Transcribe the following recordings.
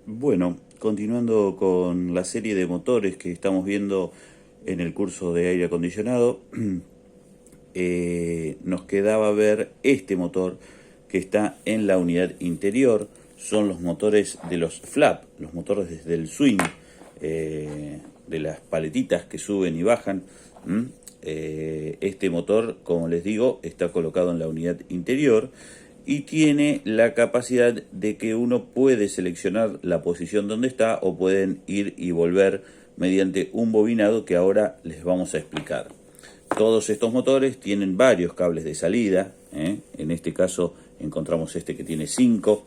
Bueno, continuando con la serie de motores que estamos viendo en el curso de aire acondicionado, nos quedaba ver este motor que está en la unidad interior. Son los motores de los flap, los motores desde el swing, de las paletitas que suben y bajan. Este motor, como les digo, está colocado en la unidad interior y tiene la capacidad de que uno puede seleccionar la posición donde está o pueden ir y volver mediante un bobinado que ahora les vamos a explicar. Todos estos motores tienen varios cables de salida, en este caso encontramos este que tiene 5,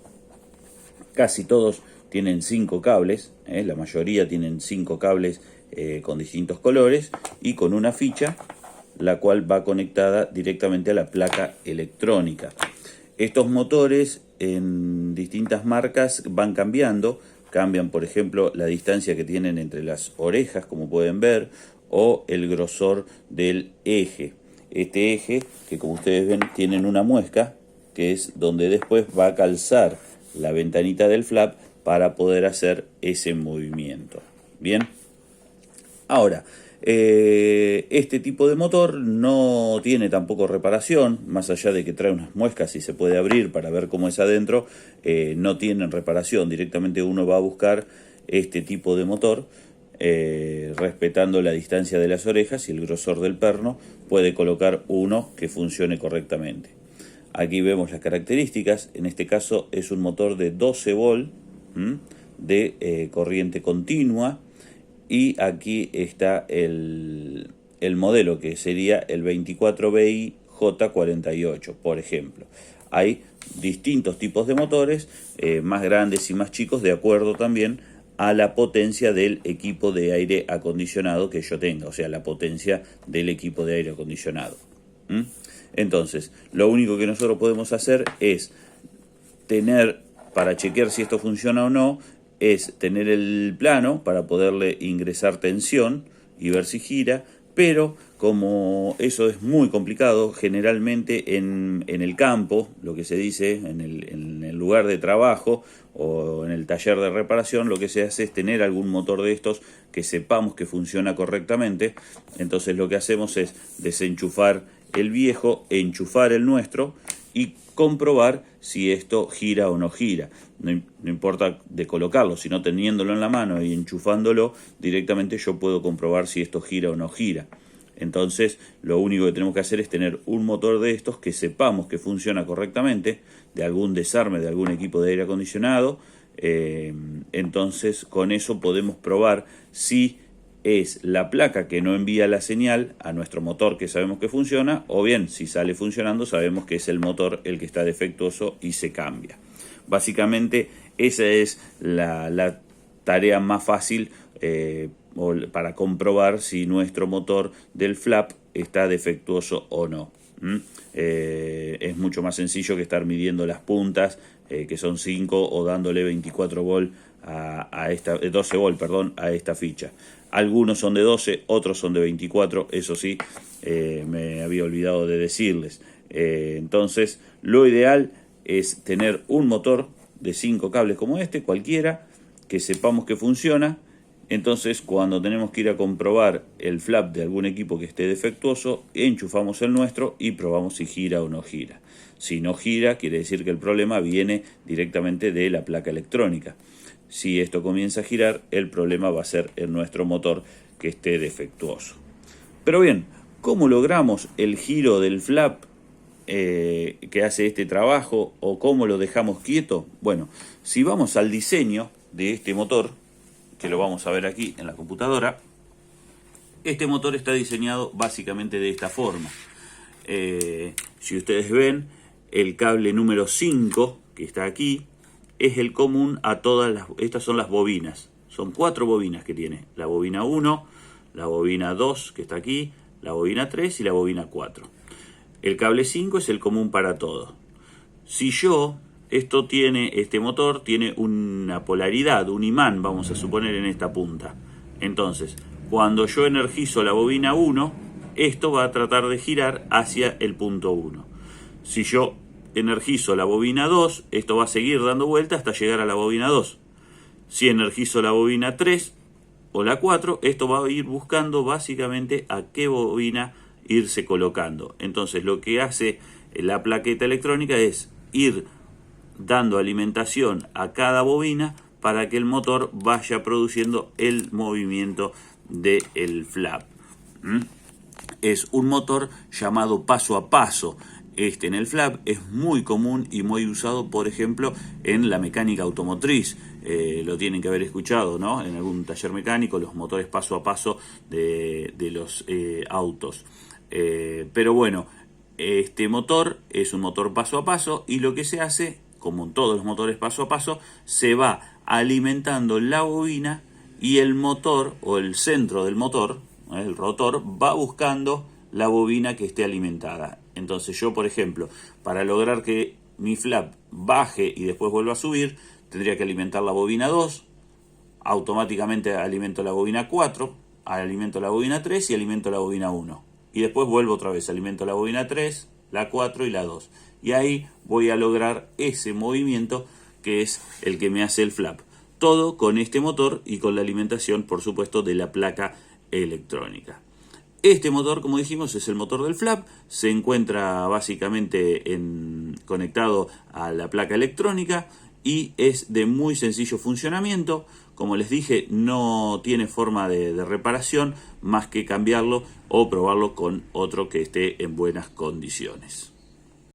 casi todos tienen 5 cables, la mayoría tienen 5 cables con distintos colores y con una ficha, la cual va conectada directamente a la placa electrónica. Estos motores en distintas marcas van cambiando, cambian por ejemplo la distancia que tienen entre las orejas, como pueden ver, o el grosor del eje. Este eje, que como ustedes ven tienen una muesca, que es donde después va a calzar la ventanita del flap para poder hacer ese movimiento. Bien, ahora, este tipo de motor no tiene tampoco reparación, más allá de que trae unas muescas y se puede abrir para ver cómo es adentro, no tienen reparación. Directamente uno va a buscar este tipo de motor, respetando la distancia de las orejas y el grosor del perno, puede colocar uno que funcione correctamente. Aquí vemos las características. En este caso es un motor de 12 volt de corriente continua. Y aquí está el modelo, que sería el 24BI J48, por ejemplo. Hay distintos tipos de motores, más grandes y más chicos, de acuerdo también a la potencia del equipo de aire acondicionado que yo tenga, o sea, la potencia del equipo de aire acondicionado. Entonces, lo único que nosotros podemos hacer es tener, para chequear si esto funciona o no, es tener el plano para poderle ingresar tensión y ver si gira, pero como eso es muy complicado, generalmente en el campo, lo que se dice, en el lugar de trabajo o en el taller de reparación, lo que se hace es tener algún motor de estos que sepamos que funciona correctamente. Entonces lo que hacemos es desenchufar el viejo, enchufar el nuestro y comprobar si esto gira o no gira. No importa de colocarlo, sino teniéndolo en la mano y enchufándolo, directamente yo puedo comprobar si esto gira o no gira. Entonces, lo único que tenemos que hacer es tener un motor de estos que sepamos que funciona correctamente, de algún desarme de algún equipo de aire acondicionado. Entonces, con eso podemos probar si es la placa que no envía la señal a nuestro motor que sabemos que funciona, o bien, si sale funcionando, sabemos que es el motor el que está defectuoso y se cambia. Básicamente, esa es la tarea más fácil para comprobar si nuestro motor del flap está defectuoso o no. Es mucho más sencillo que estar midiendo las puntas, que son 5, o dándole 24 volt a esta, 12 volt, perdón, a esta ficha. Algunos son de 12, otros son de 24, eso sí, me había olvidado de decirles. Entonces, lo ideal es tener un motor de 5 cables como este, cualquiera, que sepamos que funciona. Entonces, cuando tenemos que ir a comprobar el flap de algún equipo que esté defectuoso, enchufamos el nuestro y probamos si gira o no gira. Si no gira, quiere decir que el problema viene directamente de la placa electrónica. Si esto comienza a girar, el problema va a ser en nuestro motor que esté defectuoso. Pero bien, ¿cómo logramos el giro del flap que hace este trabajo, o cómo lo dejamos quieto? Bueno, si vamos al diseño de este motor, que lo vamos a ver aquí en la computadora, este motor está diseñado básicamente de esta forma. Si ustedes ven, el cable número 5 que está aquí es el común a todas estas son las bobinas. Son 4 bobinas que tiene: la bobina 1, la bobina 2 que está aquí, la bobina 3 y la bobina 4. El cable 5 es el común para todos. Si este motor tiene una polaridad, un imán, vamos a suponer, en esta punta. Entonces, cuando yo energizo la bobina 1, esto va a tratar de girar hacia el punto 1. Si yo energizo la bobina 2, esto va a seguir dando vuelta hasta llegar a la bobina 2. Si energizo la bobina 3 o la 4, esto va a ir buscando básicamente a qué bobina irse colocando. Entonces lo que hace la plaqueta electrónica es ir dando alimentación a cada bobina para que el motor vaya produciendo el movimiento del flap. Es un motor llamado paso a paso. En el flap es muy común y muy usado, por ejemplo, en la mecánica automotriz. Lo tienen que haber escuchado, ¿no? En algún taller mecánico, los motores paso a paso de los autos. Pero bueno, este motor es un motor paso a paso y lo que se hace, como en todos los motores paso a paso, se va alimentando la bobina y el motor o el centro del motor, el rotor, va buscando la bobina que esté alimentada. Entonces yo, por ejemplo, para lograr que mi flap baje y después vuelva a subir, tendría que alimentar la bobina 2, automáticamente alimento la bobina 4, alimento la bobina 3 y alimento la bobina 1. Y después vuelvo otra vez, alimento la bobina 3, la 4 y la 2. Y ahí voy a lograr ese movimiento que es el que me hace el flap. Todo con este motor y con la alimentación, por supuesto, de la placa electrónica. Este motor, como dijimos, es el motor del flap, se encuentra básicamente conectado a la placa electrónica y es de muy sencillo funcionamiento. Como les dije, no tiene forma de reparación más que cambiarlo o probarlo con otro que esté en buenas condiciones.